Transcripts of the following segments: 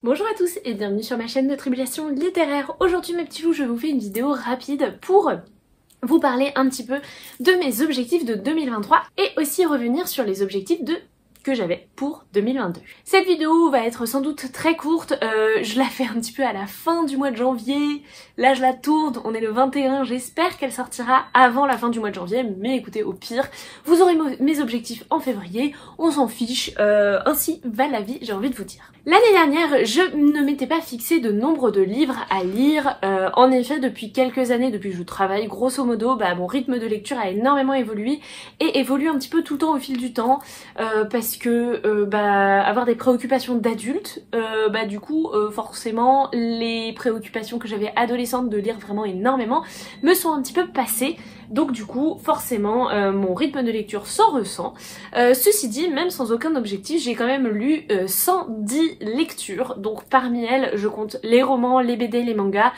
Bonjour à tous et bienvenue sur ma chaîne de Tribulation littéraire. Aujourd'hui mes petits loups, je vous fais une vidéo rapide pour vous parler un petit peu de mes objectifs de 2023 et aussi revenir sur les objectifs que j'avais pour 2022. Cette vidéo va être sans doute très courte, je la fais un petit peu à la fin du mois de janvier, là je la tourne, on est le 21, j'espère qu'elle sortira avant la fin du mois de janvier, mais écoutez, au pire, vous aurez mes objectifs en février, on s'en fiche, ainsi va la vie, j'ai envie de vous dire. L'année dernière, je ne m'étais pas fixé de nombre de livres à lire, en effet depuis quelques années, depuis que je travaille, grosso modo, mon rythme de lecture a énormément évolué et évolue un petit peu tout le temps au fil du temps, parce que avoir des préoccupations d'adulte, du coup forcément les préoccupations que j'avais adolescente de lire vraiment énormément me sont un petit peu passées, donc du coup forcément mon rythme de lecture s'en ressent. Ceci dit, même sans aucun objectif, j'ai quand même lu 110 lectures, donc parmi elles je compte les romans, les BD, les mangas.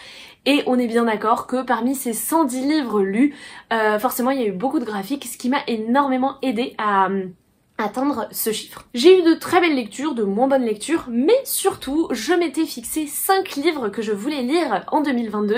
Et on est bien d'accord que parmi ces 110 livres lus, forcément il y a eu beaucoup de graphiques, ce qui m'a énormément aidé à atteindre ce chiffre. J'ai eu de très belles lectures, de moins bonnes lectures, mais surtout je m'étais fixé 5 livres que je voulais lire en 2022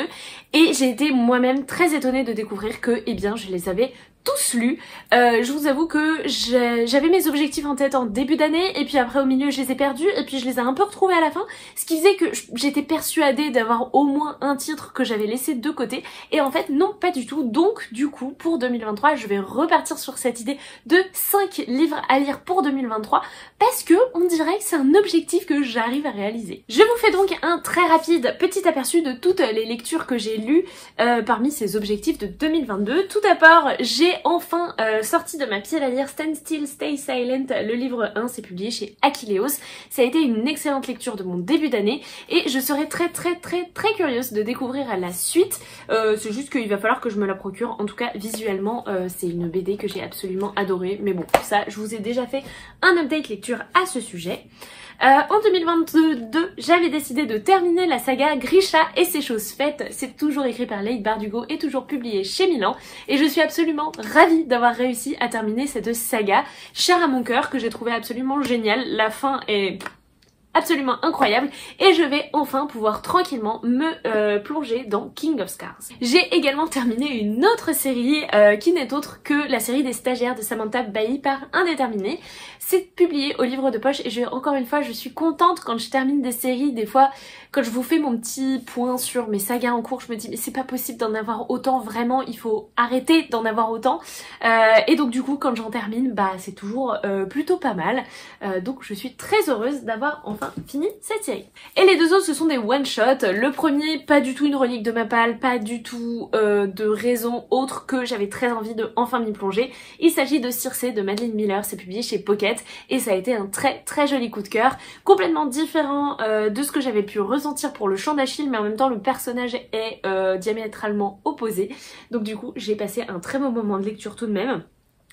et j'ai été moi-même très étonnée de découvrir que je les avais tous lus. Je vous avoue que j'avais mes objectifs en tête en début d'année et puis après au milieu je les ai perdus et puis je les ai un peu retrouvés à la fin, ce qui faisait que j'étais persuadée d'avoir au moins un titre que j'avais laissé de côté et en fait non, pas du tout. Donc du coup pour 2023 je vais repartir sur cette idée de 5 livres à lire pour 2023 parce que on dirait que c'est un objectif que j'arrive à réaliser. Je vous fais donc un très rapide petit aperçu de toutes les lectures que j'ai lues parmi ces objectifs de 2022. Tout d'abord, j'ai enfin sorti de ma pile à lire Stand Still, Stay Silent, le livre 1, c'est publié chez Achilleos. Ça a été une excellente lecture de mon début d'année et je serais très curieuse de découvrir la suite. C'est juste qu'il va falloir que je me la procure, en tout cas visuellement c'est une BD que j'ai absolument adorée, mais bon ça je vous ai déjà fait un update lecture à ce sujet. En 2022, j'avais décidé de terminer la saga Grisha et ses choses faites. C'est toujours écrit par Leigh Bardugo et toujours publié chez Milan. Et je suis absolument ravie d'avoir réussi à terminer cette saga, chère à mon cœur, que j'ai trouvé absolument géniale. La fin est absolument incroyable et je vais enfin pouvoir tranquillement me plonger dans King of Scars. J'ai également terminé une autre série qui n'est autre que la série des stagiaires de Samantha Bailly par Indéterminé. C'est publié au livre de poche et encore une fois je suis contente quand je termine des séries. Des fois quand je vous fais mon petit point sur mes sagas en cours, je me dis mais c'est pas possible d'en avoir autant, vraiment il faut arrêter d'en avoir autant, et donc du coup quand j'en termine c'est toujours plutôt pas mal, donc je suis très heureuse d'avoir enfin fini cette série. Et les deux autres ce sont des one shot. Le premier, pas du tout une relique de Mappal, pas du tout de raison autre que j'avais très envie de enfin m'y plonger. Il s'agit de Circé de Madeline Miller, c'est publié chez Pocket et ça a été un très joli coup de cœur, complètement différent de ce que j'avais pu ressentir pour le chant d'Achille, mais en même temps le personnage est diamétralement opposé, donc du coup j'ai passé un très bon moment de lecture tout de même.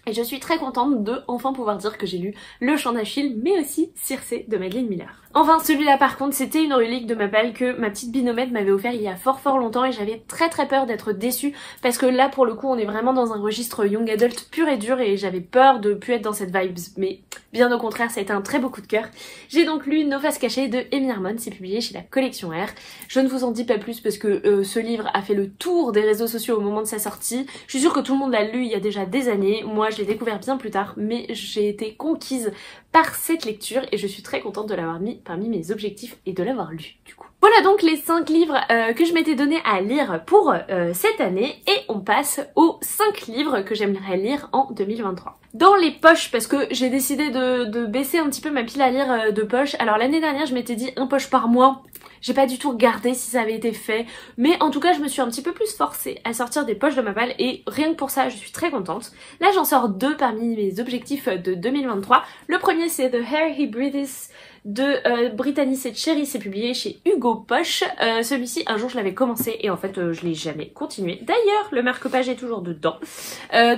Et je suis très contente de enfin pouvoir dire que j'ai lu Le Chant d'Achille, mais aussi Circé de Madeline Miller. Enfin, celui-là par contre, c'était une relique de Mappal que ma petite binomètre m'avait offert il y a fort longtemps et j'avais très peur d'être déçue parce que là pour le coup on est vraiment dans un registre young adult pur et dur et j'avais peur de plus être dans cette vibe, mais bien au contraire ça a été un très beau coup de cœur. J'ai donc lu Nos faces cachées de Amy Harmon, c'est publié chez la collection R. Je ne vous en dis pas plus parce que ce livre a fait le tour des réseaux sociaux au moment de sa sortie. Je suis sûre que tout le monde l'a lu il y a déjà des années, moi je l'ai découvert bien plus tard, mais j'ai été conquise par cette lecture et je suis très contente de l'avoir mis parmi mes objectifs et de l'avoir lu du coup. Voilà donc les 5 livres que je m'étais donné à lire pour cette année et on passe aux 5 livres que j'aimerais lire en 2023. Dans les poches, parce que j'ai décidé de baisser un petit peu ma pile à lire de poche. Alors l'année dernière je m'étais dit un poche par mois. J'ai pas du tout regardé si ça avait été fait, mais en tout cas je me suis un petit peu plus forcée à sortir des poches de Mappal et rien que pour ça je suis très contente. Là j'en sors 2 parmi mes objectifs de 2023. Le premier c'est The Air He Breathes de Brittany et Cherry, c'est publié chez Hugo Poche. Celui-ci un jour je l'avais commencé et en fait je l'ai jamais continué. D'ailleurs le marque-page est toujours dedans,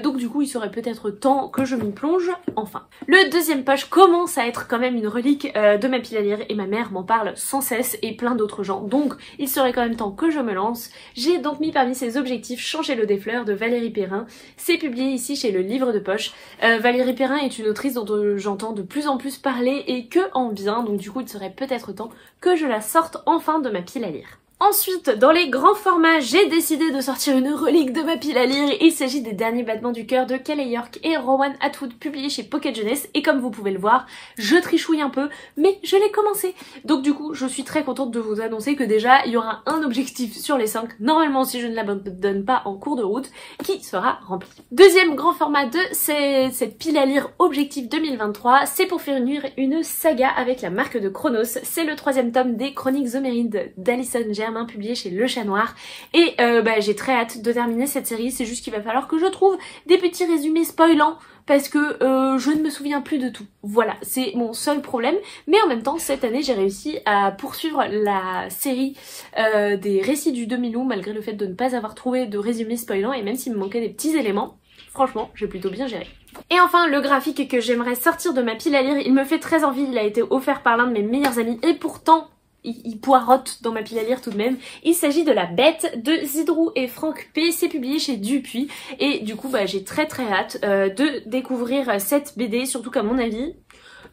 donc du coup il serait peut-être temps que je m'y plonge enfin. Le deuxième poche commence à être quand même une relique de ma pile à lire et ma mère m'en parle sans cesse et plein d'autres gens, donc il serait quand même temps que je me lance. J'ai donc mis parmi ces objectifs Changer l'eau des fleurs de Valérie Perrin, c'est publié ici chez le livre de poche. Valérie Perrin est une autrice dont j'entends de plus en plus parler et que en bien. bien, donc du coup il serait peut-être temps que je la sorte enfin de ma pile à lire. Ensuite, dans les grands formats, j'ai décidé de sortir une relique de ma pile à lire. Il s'agit des derniers battements du cœur de Kelly York et Rowan Atwood, publiés chez Pocket Jeunesse. Et comme vous pouvez le voir, je trichouille un peu, mais je l'ai commencé. Donc du coup, je suis très contente de vous annoncer que déjà, il y aura un objectif sur les 5, normalement si je ne l'abandonne pas en cours de route, qui sera rempli. Deuxième grand format de cette pile à lire objectif 2023, c'est pour faire une saga avec la marque de Chronos. C'est le 3e tome des Chroniques Homérides d'Alison Germain, publié chez Le Chat Noir, et j'ai très hâte de terminer cette série. C'est juste qu'il va falloir que je trouve des petits résumés spoilants parce que je ne me souviens plus de tout. Voilà, c'est mon seul problème, mais en même temps cette année j'ai réussi à poursuivre la série des récits du demi-loup malgré le fait de ne pas avoir trouvé de résumés spoilants, et même s'il me manquait des petits éléments, franchement j'ai plutôt bien géré. Et enfin, le graphique que j'aimerais sortir de ma pile à lire, il me fait très envie, il a été offert par l'un de mes meilleurs amis et pourtant il poirote dans ma pile à lire tout de même. Il s'agit de La Bête de Zidrou et Franck P. C'est publié chez Dupuis. Et du coup, j'ai très hâte de découvrir cette BD, surtout qu'à mon avis,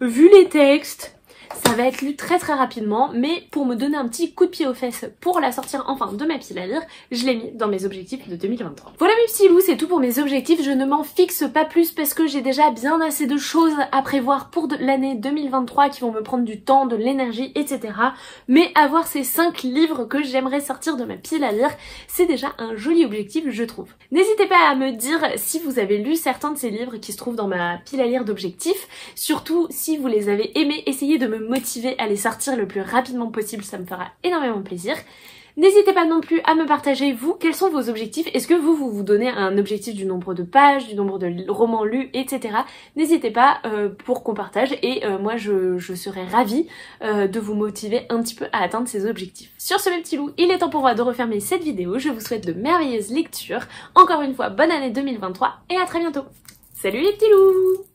vu les textes, ça va être lu très rapidement, mais pour me donner un petit coup de pied aux fesses pour la sortir enfin de ma pile à lire, je l'ai mis dans mes objectifs de 2023. Voilà mes petits loups, c'est tout pour mes objectifs, je ne m'en fixe pas plus parce que j'ai déjà bien assez de choses à prévoir pour l'année 2023 qui vont me prendre du temps, de l'énergie, etc. Mais avoir ces 5 livres que j'aimerais sortir de ma pile à lire, c'est déjà un joli objectif, je trouve. N'hésitez pas à me dire si vous avez lu certains de ces livres qui se trouvent dans ma pile à lire d'objectifs, surtout si vous les avez aimés, essayez de me motiver à les sortir le plus rapidement possible, ça me fera énormément plaisir. N'hésitez pas non plus à me partager, vous, quels sont vos objectifs. Est-ce que vous donnez un objectif du nombre de pages, du nombre de romans lus, etc. N'hésitez pas pour qu'on partage, et moi je serais ravie de vous motiver un petit peu à atteindre ces objectifs. Sur ce mes petits loups, il est temps pour moi de refermer cette vidéo. Je vous souhaite de merveilleuses lectures. Encore une fois, bonne année 2023 et à très bientôt. Salut les petits loups!